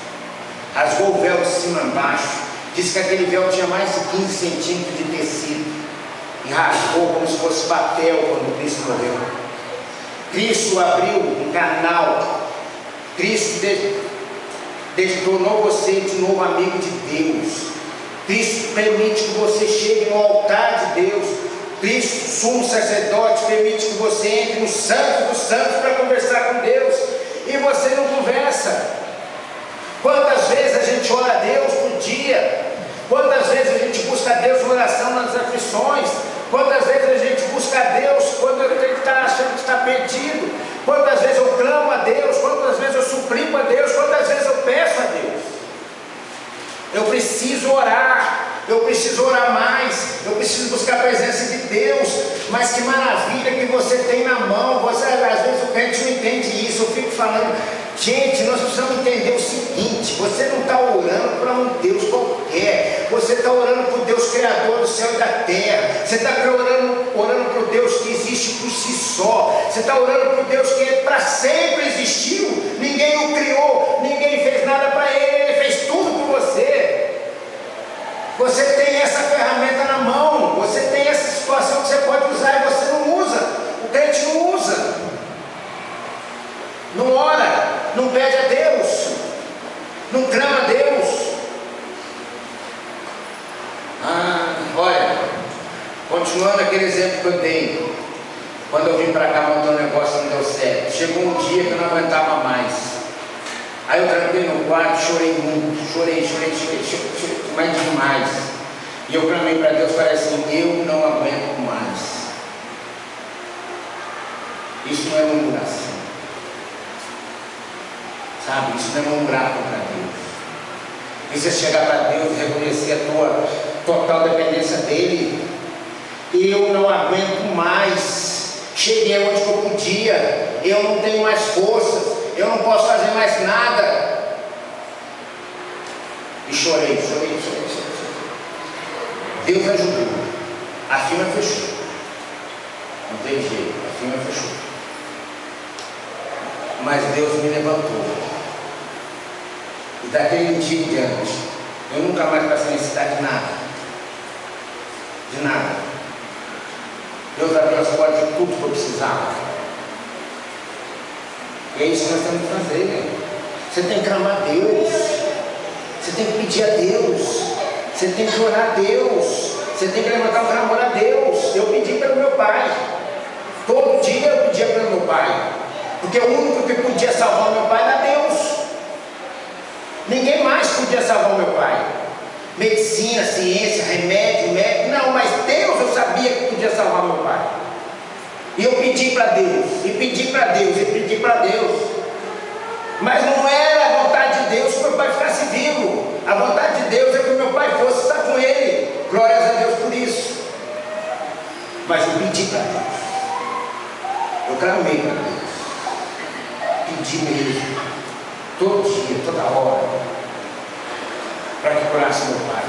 Rasgou o véu de cima a baixo. Diz que aquele véu tinha mais de 15 centímetros de tecido. E rasgou como se fosse papel quando Cristo morreu. Cristo abriu um canal. Cristo tornou você de novo amigo de Deus. Cristo permite que você chegue no altar de Deus. Cristo, sumo sacerdote, permite que você entre no santo dos santos para conversar com Deus, e você não conversa. Quantas vezes a gente ora a Deus por dia? Quantas vezes a gente busca a Deus em oração nas aflições? Quantas vezes a gente busca a Deus quando a gente está achando que está perdido? Quantas vezes eu clamo a Deus? Quantas vezes eu suplico a Deus? Quantas vezes eu peço a Deus? Eu preciso orar. Eu preciso orar mais, eu preciso buscar a presença de Deus. Mas que maravilha que você tem na mão. Às vezes o crente não entende isso. Eu fico falando, gente, nós precisamos entender o seguinte: você não está orando para um Deus qualquer, você está orando para o Deus Criador do céu e da terra. Você está orando para o Deus que existe por si só. Você está orando para o Deus que para sempre existiu. Ninguém o criou, ninguém fez nada para ele, ele fez tudo por você. Você tem essa ferramenta na mão, você tem essa situação que você pode usar e você não usa. O crente não usa, não ora, não pede a Deus, não clama a Deus. Olha, continuando aquele exemplo que eu dei, quando eu vim para cá montar um negócio não deu certo. Chegou um dia que eu não aguentava mais. Aí eu tranquei no quarto, chorei muito, chorei mais demais. E eu clamei para Deus, falei assim: eu não aguento mais. Isso não é murmuração, sabe? Isso não é murmurar contra Deus. Isso é chegar para Deus e reconhecer a tua total dependência dEle. Eu não aguento mais. Cheguei onde eu podia, eu não tenho mais forças, eu não posso fazer mais nada. E chorei. Deus ajudou. A firma fechou. Não tem jeito, a firma fechou. Mas Deus me levantou. E daquele dia em diante, eu nunca mais passei necessidade de nada. De nada. Deus abriu as portas de tudo que eu precisava. E é isso que nós temos que fazer, né? Você tem que clamar a Deus, você tem que pedir a Deus, você tem que orar a Deus, você tem que levantar um clamor a Deus. Eu pedi pelo meu pai, todo dia eu pedia pelo meu pai, porque o único que podia salvar o meu pai era Deus. Ninguém mais podia salvar o meu pai. Medicina, ciência, remédio, médico, não, mas Deus eu sabia que podia salvar meu pai. E eu pedi para Deus, e pedi para Deus, e pedi para Deus. Mas não era a vontade de Deus que meu pai ficasse vivo. A vontade de Deus é que meu pai fosse estar com ele. Glórias a Deus por isso. Mas eu pedi para Deus. Eu clamei para Deus. Pedi mesmo. Todo dia, toda hora. Para que curasse meu pai.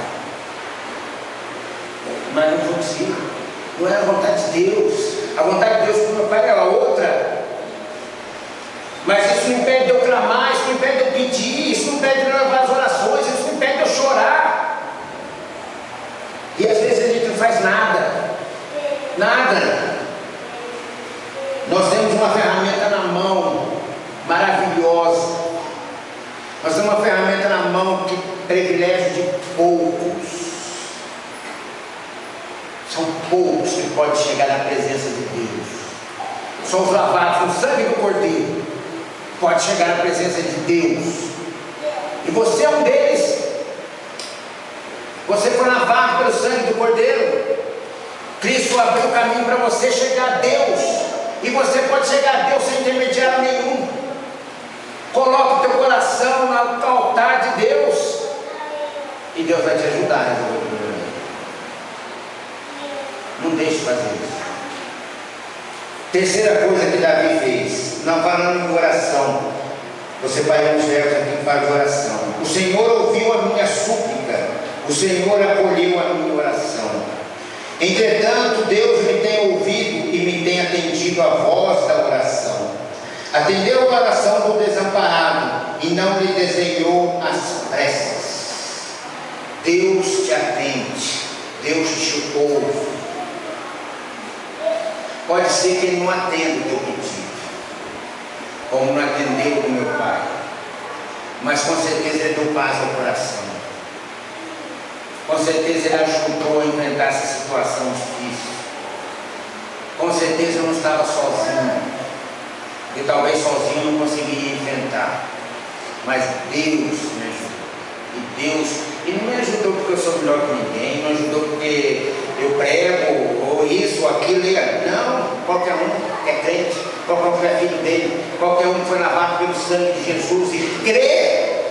Mas não consigo. Não era a vontade de Deus. A vontade de Deus para o meu pai era outra. Mas isso não impede de eu clamar, isso não impede de eu pedir, isso não impede de eu levar as orações, isso não impede de eu chorar. E às vezes a gente não faz nada. Nada. Nós temos uma ferramenta na mão maravilhosa. Nós temos uma ferramenta na mão que privilégio de poucos. São poucos que podem chegar na presença de Deus. São os lavados no sangue do Cordeiro. Pode chegar na presença de Deus. E você é um deles. Você foi lavado pelo sangue do Cordeiro. Cristo abriu o caminho para você chegar a Deus. E você pode chegar a Deus sem intermediário nenhum. Coloque o teu coração no altar de Deus. E Deus vai te ajudar a resolver o problema. Não deixe de fazer isso. Terceira coisa que Davi fez, não falando em oração. Você vai nos versos aqui que faz oração. O Senhor ouviu a minha súplica, o Senhor acolheu a minha oração. Entretanto, Deus me tem ouvido e me tem atendido a voz da oração. Atendeu a oração do desamparado e não lhe desdenhou as preces. Deus te atende, Deus te ouve. Pode ser que Ele não atenda o teu pedido, como não atendeu do meu pai. mas com certeza Ele deu paz ao coração. Com certeza Ele ajudou a enfrentar essa situação difícil. Com certeza eu não estava sozinho, e talvez sozinho eu não conseguiria enfrentar, mas Deus me ajudou. E Deus, Ele não me ajudou porque eu sou melhor que ninguém, não ajudou porque eu prego, ou isso, ou aquilo, não. Qualquer um que é crente, qualquer um que é filho dele, qualquer um que foi lavado pelo sangue de Jesus e crê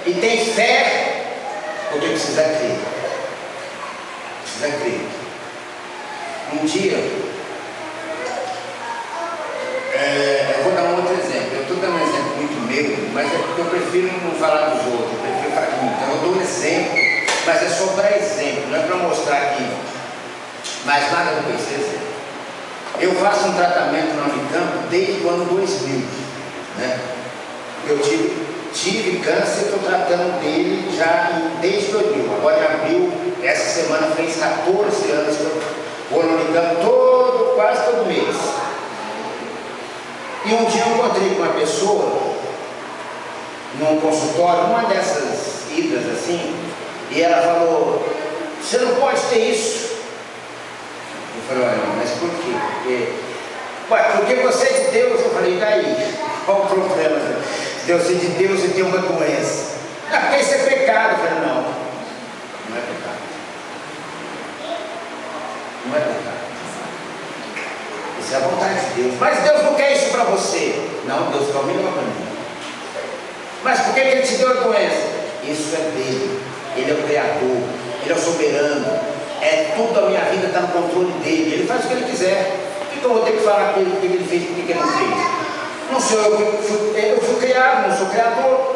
e tem fé, porque precisa crer. Precisa crer. Um dia, eu vou dar um outro exemplo. Eu estou dando um exemplo muito meu, mas é porque eu prefiro não falar dos outros, eu prefiro falar de mim. Então eu dou um exemplo, mas é só para exemplo, não é para mostrar aqui mais nada do que esse exemplo. Eu faço um tratamento na Unicamp desde o ano 2000, né? Eu tive câncer e estou tratando dele já desde 2000. Agora em abril, essa semana fez 14 anos que eu vou na Unicamp quase todo mês. E um dia eu encontrei com uma pessoa num consultório, numa dessas idas assim, e ela falou: você não pode ter isso. Eu falei: olha, mas por quê? Porque você é de Deus. Eu falei: daí? Qual o problema? Deus ser de Deus e ter uma doença. Porque isso é pecado. Eu falei: não, não é pecado. Não é pecado. Isso é a vontade de Deus. Mas Deus não quer isso para você. Não, Deus quer o melhor para mim. Mas por que Ele te deu a doença? Isso é dele. Ele é o Criador. Ele é o soberano. Tudo a minha vida está no controle dele. Ele faz o que Ele quiser. Por que eu vou ter que falar para Ele o que Ele fez e o que Ele não fez? Não sou eu fui criado, não sou criador.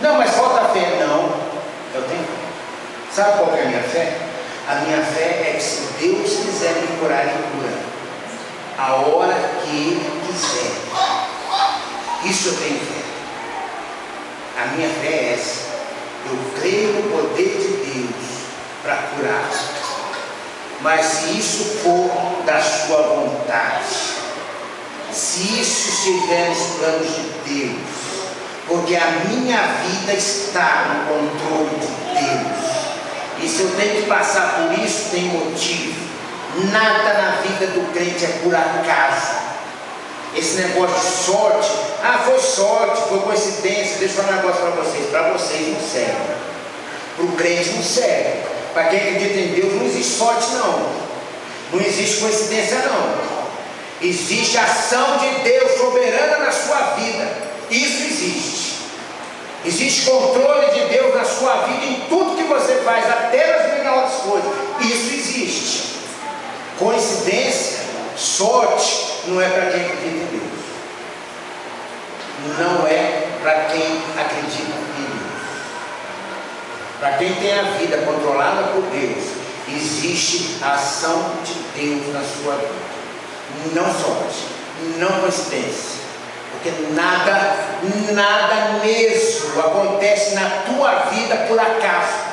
Não, mas falta fé. Não, eu tenho fé. Sabe qual que é a minha fé? A minha fé é que se Deus quiser me curar, Ele cura. A hora que Ele quiser. Isso eu tenho fé. A minha fé é essa. Eu creio no poder de Deus para curar. Mas se isso for da sua vontade, se isso estiver nos planos de Deus, porque a minha vida está no controle de Deus, e se eu tenho que passar por isso, tem motivo. Nada na vida do crente é por acaso. Esse negócio de sorte, foi sorte, foi coincidência. Deixa eu falar um negócio para vocês não serve. Para o crente não serve. Para quem acredita em Deus, não existe sorte não. Não existe coincidência não. Existe a ação de Deus soberana na sua vida. Isso existe. Existe controle de Deus na sua vida em tudo que você faz, até nas menores coisas. Isso existe. Coincidência, sorte, não é para quem acredita em Deus. Não é para quem acredita em Deus. Para quem tem a vida controlada por Deus, existe a ação de Deus na sua vida. Não sorte, não coincidência. Porque nada mesmo acontece na tua vida por acaso.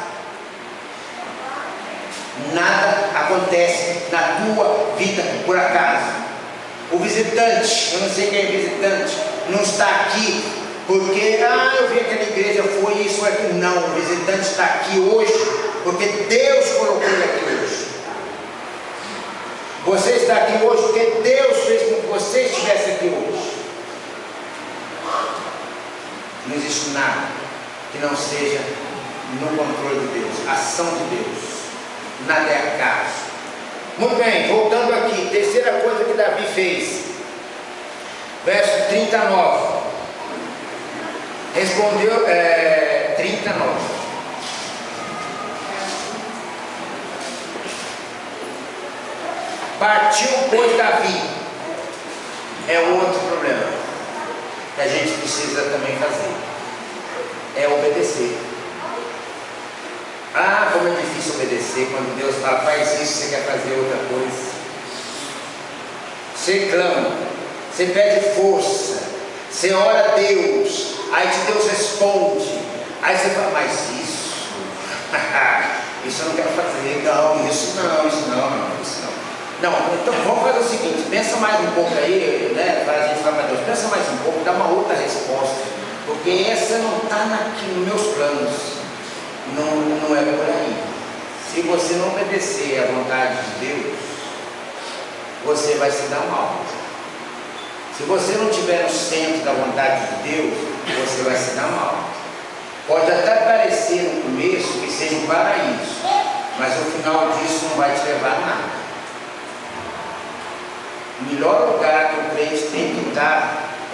Nada acontece na tua vida por acaso. O visitante, eu não sei quem é visitante, não está aqui porque, eu vi aquela igreja, foi isso ou aquilo. Não, o visitante está aqui hoje porque Deus colocou ele aqui hoje. Você está aqui hoje porque Deus fez com que você estivesse aqui hoje. Não existe nada que não seja no controle de Deus, ação de Deus. Nada é acaso. Muito bem, voltando aqui, terceira coisa que Davi fez, verso 39. Respondeu, 39. Partiu, pois, Davi. É outro problema que a gente precisa também fazer. É obedecer. Como é difícil obedecer quando Deus fala: faz isso, você quer fazer outra coisa. Você clama, você pede força, você ora a Deus, aí Deus responde, aí você fala: mas isso isso eu não quero fazer. Não, isso não. Não, então vamos fazer o seguinte: pensa mais um pouco aí, né? Para a gente falar para Deus, pensa mais um pouco, dá uma outra resposta. aqui nos meus planos. Não é por aí. Se você não obedecer à vontade de Deus, você vai se dar mal. Se você não estiver no centro da vontade de Deus, você vai se dar mal. Pode até parecer no começo que seja um paraíso, mas o final disso não vai te levar a nada. O melhor lugar que o crente tem que estar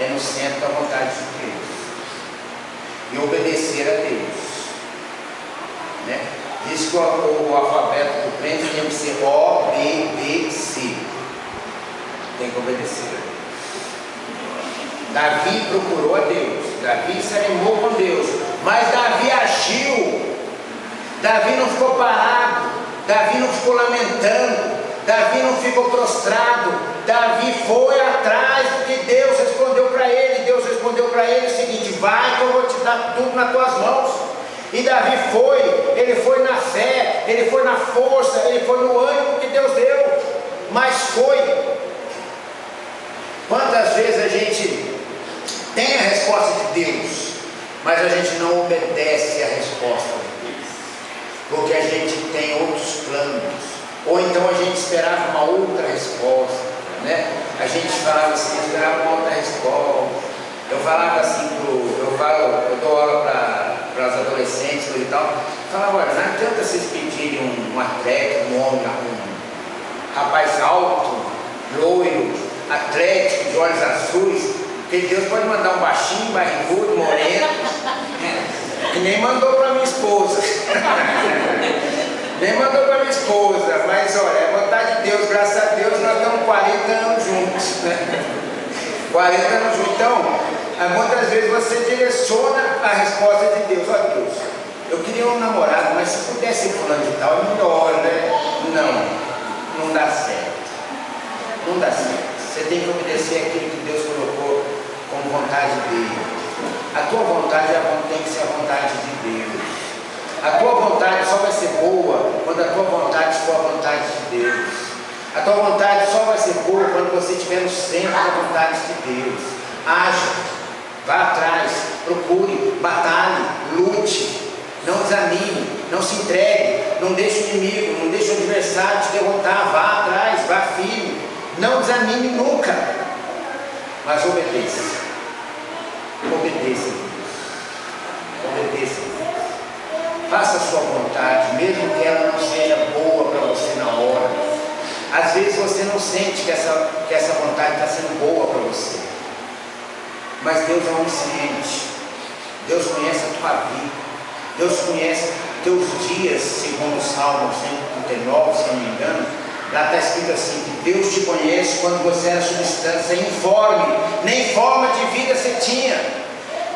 é no centro da vontade de Deus e obedecer a Deus, né? Diz que o alfabeto do crente tem que ser O, B, D, C. Tem que obedecer a Deus. Davi procurou a Deus, Davi se animou com Deus, mas Davi agiu. Davi não ficou parado, Davi não ficou lamentando, Davi não ficou prostrado. Davi foi atrás do que Deus respondeu para ele. Deus respondeu para ele o seguinte: vai que eu vou te dar tudo nas tuas mãos. E Davi foi, ele foi na fé, ele foi na força, ele foi no ânimo que Deus deu, mas foi. Quantas vezes a gente tem a resposta de Deus, mas a gente não obedece a resposta de Deus, porque a gente tem outros planos, ou então a gente esperava uma outra resposta, né? A gente falava assim, esperava uma outra resposta. Eu falava assim, eu dou aula para os adolescentes e tal, falava: olha, não adianta vocês pedirem um atleta, um homem, um rapaz alto, loiro, atlético, de olhos azuis, porque Deus pode mandar um baixinho, barrigudo, moreno, que nem mandou para minha esposa. Nem mandou para minha esposa, mas olha, é vontade de Deus, graças a Deus nós estamos 40 anos juntos, né? 40 anos juntos. Então, muitas vezes você direciona a resposta de Deus. Ó Deus, eu queria um namorado, mas se pudesse ir fulano de tal, é melhor, né? Não dá certo. Não dá certo. Você tem que obedecer aquilo que Deus colocou como vontade dele. A tua vontade tem que ser a vontade de Deus. A tua vontade só vai ser boa quando a tua vontade for a vontade de Deus. A tua vontade só vai ser boa quando você estiver no centro da vontade de Deus. Haja, vá atrás, procure, batalhe, lute, não desanime, não se entregue, não deixe o inimigo, não deixe o adversário te derrotar. Vá atrás, vá firme, não desanime nunca, mas obedeça. Obedeça a Deus. Obedeça a Deus. Faça a sua vontade, mesmo que ela não seja boa para você na hora. Às vezes você não sente que essa vontade está sendo boa para você, mas Deus é onisciente. Deus conhece a tua vida, Deus conhece teus dias, segundo o Salmo 139, se não me engano. Lá está escrito assim, que Deus te conhece quando você era substância informe, nem forma de vida você tinha.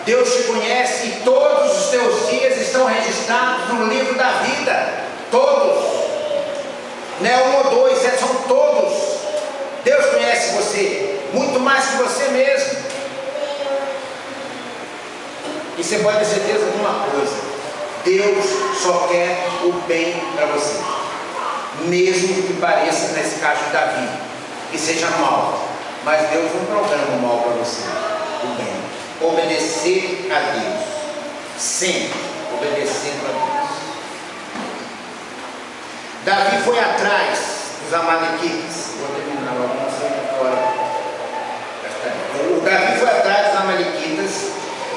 Deus te conhece e todos os teus dias estão registrados no livro da vida. Todos. Não é um ou dois, são todos. Deus conhece você, muito mais que você mesmo. E você pode ter certeza de uma coisa: Deus só quer o bem para você. Mesmo que pareça, nesse caso de Davi, que seja mal, mas Deus não programa o mal para você, o bem. Obedecer a Deus, sempre obedecendo a Deus. Davi foi atrás dos amalequitas. Vou terminar logo, não sei agora. O Davi foi atrás dos amalequitas.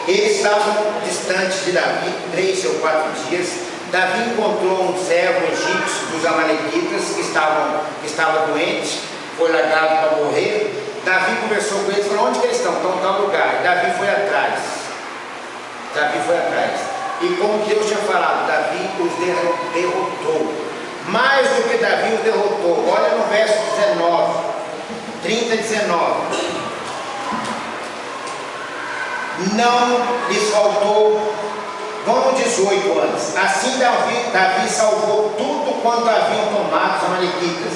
Eles estavam distantes de Davi 3 ou 4 dias. Davi encontrou um servo egípcio dos amalequitas que estava doente, foi largado para morrer. Davi conversou com eles e falou: onde que eles estão? Estão em tal lugar. Davi foi atrás. Davi foi atrás. E como Deus tinha falado, Davi os derrotou. Mais do que Davi os derrotou. Olha no verso 19, 30 e 19. Não lhes faltou. Vamos no 18 antes. Assim Davi salvou tudo quanto haviam tomado os amalequitas.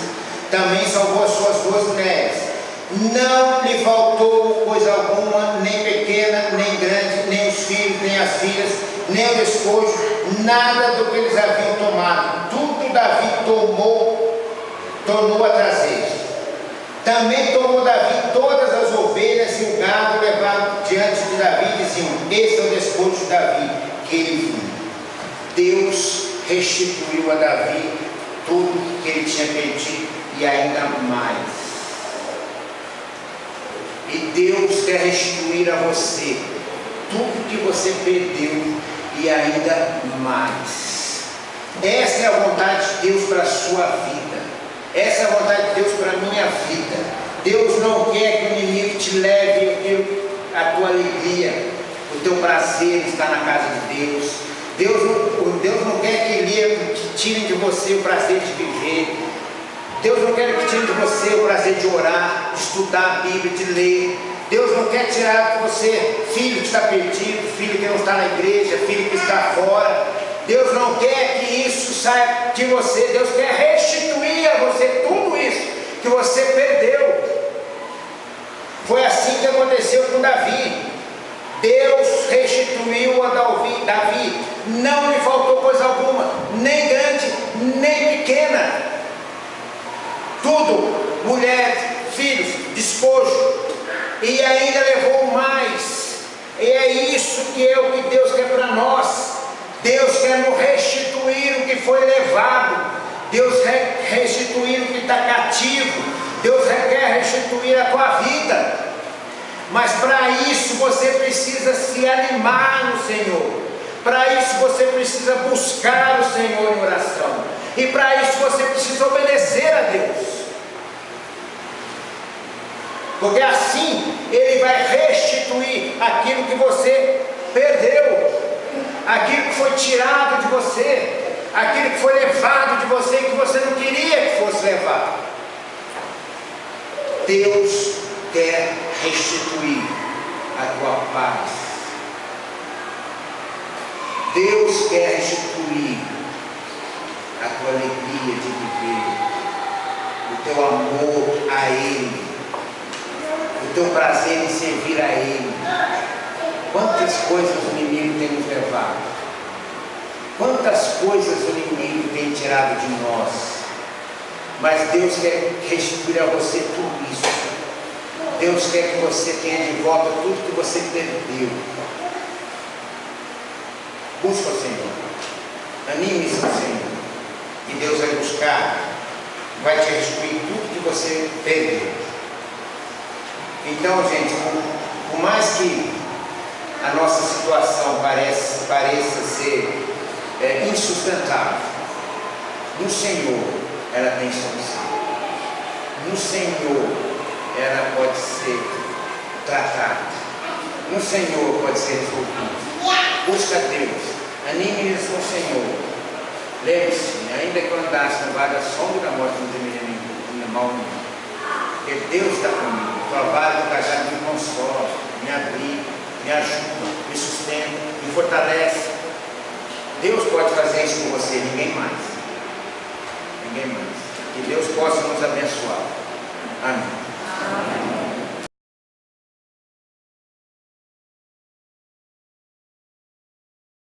Também salvou as suas 2 mulheres. Não lhe faltou coisa alguma, nem pequena, nem grande, nem os filhos, nem as filhas, nem o despojo, nada do que eles haviam tomado. Tudo Davi tornou a trazer. Também tomou Davi todas as ovelhas e o gado levado diante de Davi, e diziam: esse é o despojo de Davi, que ele viu. Deus restituiu a Davi tudo que ele tinha perdido e ainda mais. E Deus quer restituir a você tudo que você perdeu e ainda mais. Essa é a vontade de Deus para a sua vida. Essa é a vontade de Deus para a minha vida. Deus não quer que o inimigo te leve a tua alegria, o teu prazer está na casa de Deus. Deus não quer que tirem de você o prazer de viver. Deus não quer que tirem de você o prazer de orar, de estudar a Bíblia, de ler. Deus não quer tirar de você filho que está perdido, filho que não está na igreja, filho que está fora. Deus não quer que isso saia de você. Deus quer restituir a você tudo isso que você perdeu. Foi assim que aconteceu com Davi. Deus restituiu a Davi. Não lhe faltou coisa alguma, nem grande, nem pequena. Tudo, mulher, filhos, despojo. E ainda levou mais. E é isso que é o que Deus quer para nós. Deus quer nos restituir o que foi levado. Deus quer restituir o que está cativo. Deus quer restituir a tua vida. Mas para isso você precisa se animar no Senhor. Para isso você precisa buscar o Senhor em oração. E para isso você precisa obedecer a Deus. Porque assim Ele vai restituir aquilo que você perdeu, aquilo que foi tirado de você, aquilo que foi levado de você e que você não queria que fosse levado. Deus quer restituir a tua paz. Deus quer restituir a tua alegria de viver, o teu amor a Ele, o teu prazer em servir a Ele. Quantas coisas o inimigo tem nos levado, quantas coisas o inimigo tem tirado de nós, mas Deus quer restituir a você tudo isso. Deus quer que você tenha de volta tudo que você perdeu. Busca o Senhor, anime-se ao Senhor, e Deus vai buscar, vai te restituir tudo que você perdeu. Então, gente, por mais que a nossa situação pareça ser insustentável, no Senhor ela tem solução. No Senhor ela pode ser tratada. No Senhor pode ser resolvida. Busca Deus, anime-se ao Senhor. Lembre-se, ainda que eu andasse no vale da sombra da morte, não temeria nem mal nenhum. Porque Deus está comigo. Tua vara e teu cajado me consola, me abriga, me ajuda, me sustenta, me fortalece. Deus pode fazer isso com você, ninguém mais. Ninguém mais. Que Deus possa nos abençoar. Amém.